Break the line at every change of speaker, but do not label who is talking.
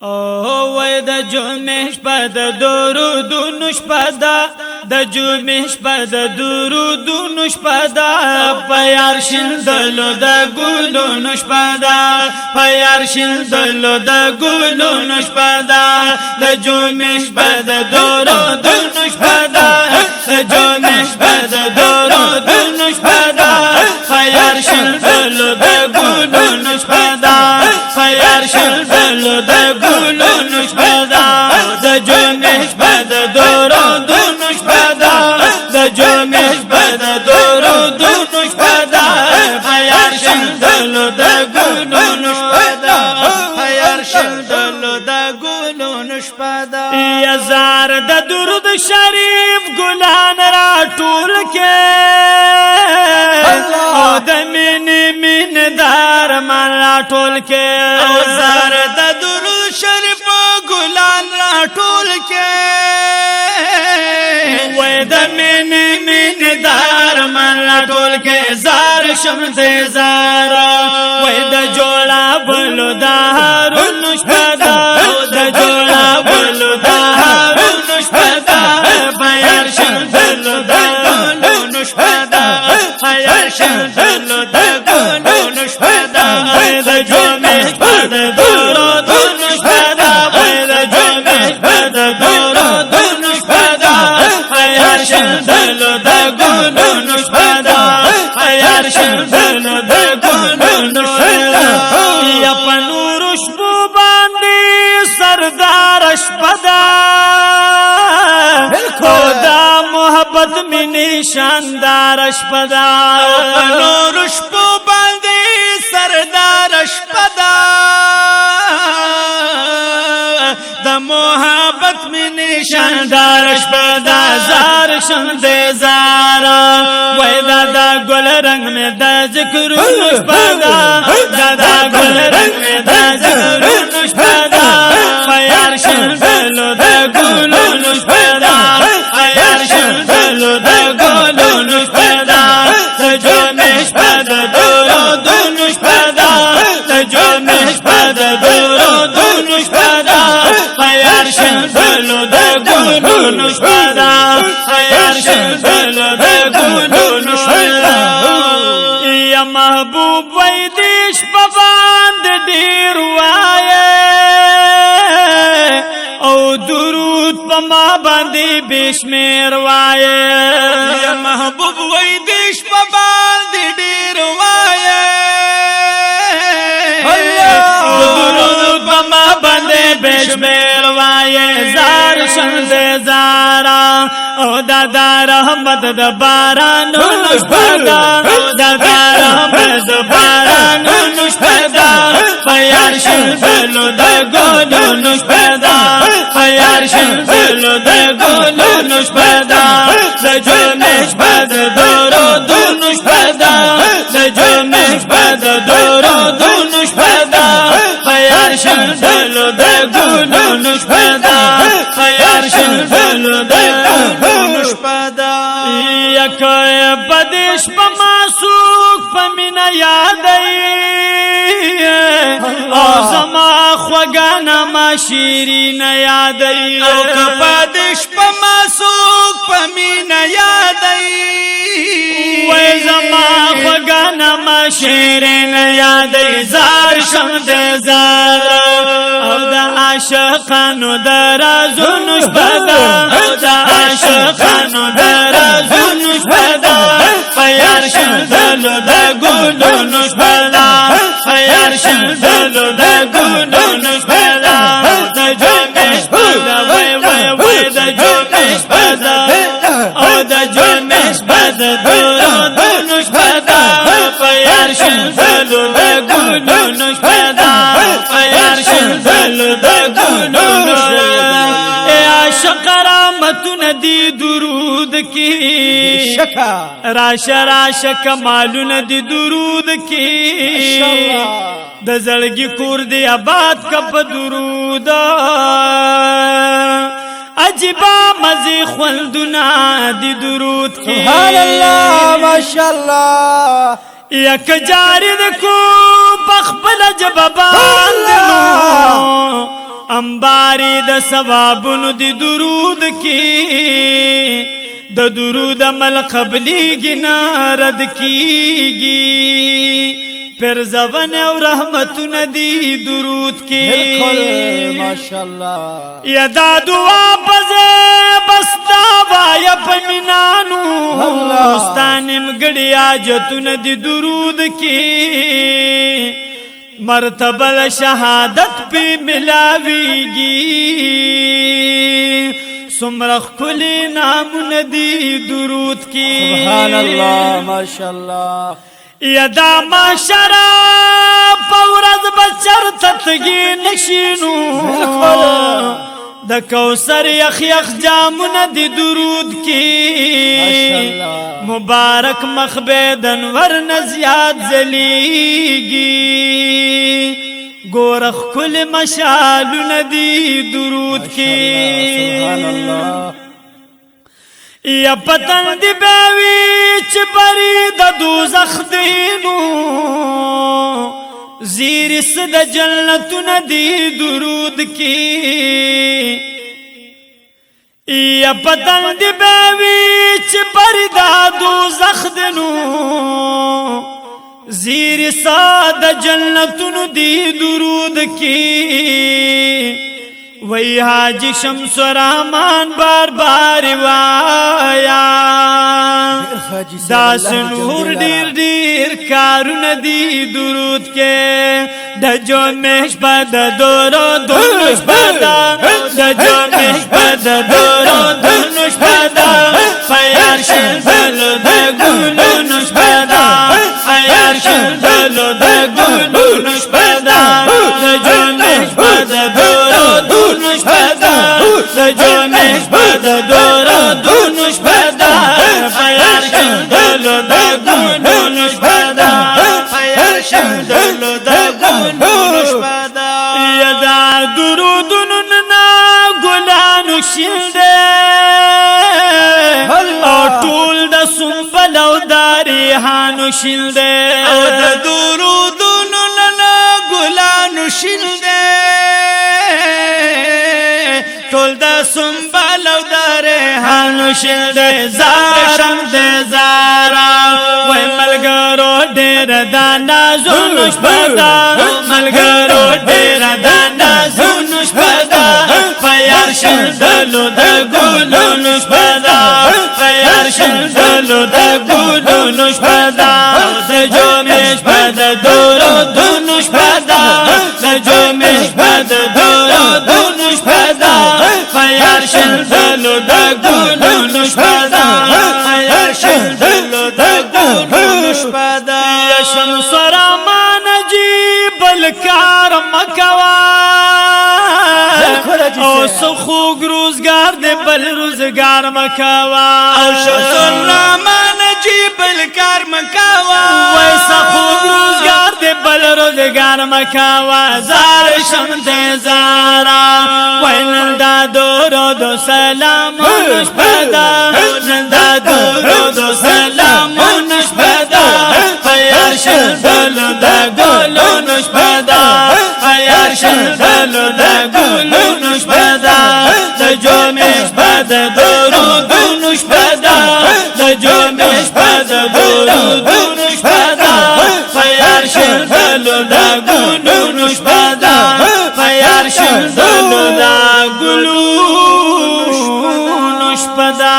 او وای د جمعې شپه د درودونو شپه ده، د جمعې شپه د درودونو شپه ده، په یار شیندلو د ګلونو شپه ده، په یار شیندلو د ګلونو شپه ده، د جمعې شپه د درودونو شپه ده، د جمعې شپه د درودونو شپه ده، په یار شیندلو د ګلونو شپه ده، په یار شیندلو د ګلونو شپه ده، د جمعې شپه د درودونو شپه ده، د جمعې شپه د درودونو شپه ده، په یار شیندلو د ګلونو شپه ده، په یار شیندلو د ګلونو شپه ده. یا زار د درود شریف ګلان را ټول کې، او د مین دار من را ټول کې، او زار د درود شریف ګلان را ټول کې، وای د مین دار من را ټول کې، زار شم دې زار، وای د جوړا بلو دارونو شپه ده، د جوړا بلو دارونو شپه ده، په یار شیندلو د ګلونو شپه ده، په یار شیندلو د ګلونو شپه ده، د جمعې شپه د درودونو شپه ده، د جمعې شپه د درودونو شپه ده، په یار شیندلو د ګلونو شپه ده، په یار شیندلو د ګلونو شپه ده. یا په نورو شپو باندې سردار شپه ده، او دا محبت مینې شاندار شپه ده، په نورو شپو باندې سردار شپه ده، د محبت مینې شاندار شپه ده، زار شم دې زار، وای دا ګل رنگ مې د ذکرونو شپه ده، دا ګل رنگ مې د ذکرونو شپه ده، په یار شیندلو د ګلونو شپه ده، په یار شیندلو د ګلونو شپه ده، د جمعې شپه د درودونو شپه ده، د جمعې شپه د درودونو شپه ده، په یار شیندلو د ګلونو شپه ده، په یار شیندلو د ګلونو شپه ده. یا محبوب وای دې شپه باندې ډېر وایې، او درود په ما باندې بشمیر وایې، یا محبوب وای دې شپه باندې ډېر وایې، درود په ما باندې بشمیر وایې، زار شم دې زارا، او دا رحمت د بارانونو شپه ده، دا رحمت د بارانونو شپه ده، په یار شیندلو د ګلونو شپه ده، په یار شیندلو د ګلونو شپه ده، د جمعې شپه د درودونو شپه ده، د جمعې شپه د درودونو شپه ده، په یار شیندلو د ګلونو شپه ده، په یار شیندلو د ګلونو شپه ده. یک بدش په معشوق په مینا یادای، او زما خوګانا ما شیرین یادای، او کپدش په معشوق په مینا یادای، وای زما خوګانا ما شیرین یادای، زار شم دې زار، او د عاشقانو د رازونو شپه ده، او د عاشقانو د رازونو شپه ده، په یار شیندلو د ګلونو شپه ده، په یار شیندلو د ګلونو شپه ده، د جمعې شپه ده، وای وای وای د جمعې شپه ده، او د جمعې شپه د درودونو شپه ده، په یار شیندلو د ګلونو شپه ده، په یار شیندلو د ګلونو شپه ده. عاشق رحمتونه دی درود کی، راشه کمالونه دی درود کی، د زړګي کور دی آباد کپ درود، عجیبا مزي خوندونه دی درود کی،
سبحان الله ماشاءالله.
یک جاری د کو بخبل جبابان انباری د ثوابونو دی درود کی د درود عمل قبلی گنا رد کیگی پر زبان او رحمتون دی درود کی
ماشاءاللہ
یدا دعا بزے بستا وایا پمینانو ستانم گڑیا جتون دی درود کی مرتبہ شہادت پہ ملاویگی سمرخ کلی نام ندی درود کی
سبحان اللہ ماشاءاللہ
یدا معاشرہ پورد بچر تتگی نشینو د کوثر یخ یخ جامن دی درود کی مبارک مخبید انور نزیاد زلیگی گورخ کل مشالون دی درود کی
سبحان اللہ
یا پتن دی بیوی چی بری دا دوزخ دینو زیر صد جنتون دی درود کی یا پتن دی بیوی چی بری دا دوزخ دینو زیر صد جنتون دی درود کی وی حاجی شمس رحمان بار بار وایا داس نور دیر دیر کارون دی درود کے د جومش بد دورو دونش بدا د جومش بد دورو دونش بدا فیار شلدلو د گلونش بدا فیار شلدلو د گلونش بدا د جومش بد دورو دونش بدا د جومش بد دورو دونش بدا فیار شلدلو د گلونش بدا فیار شلدلو د گلونش بدا یدا درودن نا گلانو شلده او ټول د سنبل او داریحانو شلده او د درودن نا گلانو شلده ټول د سنبل او داریحانو شلده زارم د زارا وای ملګرو ډېر د نازونو شپدا ملګرو ډېر د نازونو شپدا فیار شلدلو د ګلونو شپدا فیار شلدلو د ګلونو شپدا د جومش بد دورو دونو شپدا د جومش بد دورو دونو شپدا فیار شلدلو د ګلونو شپدا فیار شلدلو د ګلونو شپدا یا شمس رحمان جیب الکار مکوا او سخوگ روزگار دے بل روزگار مکوا او شمس رحمان جیب الکار مکوا وی سخوگ روزگار دے بل روزگار مکوا زار شمد زارا وی نندا دورو دو سلامونش پدا نندا دورو دو سلامونش پدا فیار شلدلو دا گلونش پدا فیار شلدلو دا گلونش پدا دا جومش پدا دورو دونش پدا دا جومش پدا دورو دونش پدا فیار شلدلو دا گلونش پدا فیار شلدلو دا گلونش پدا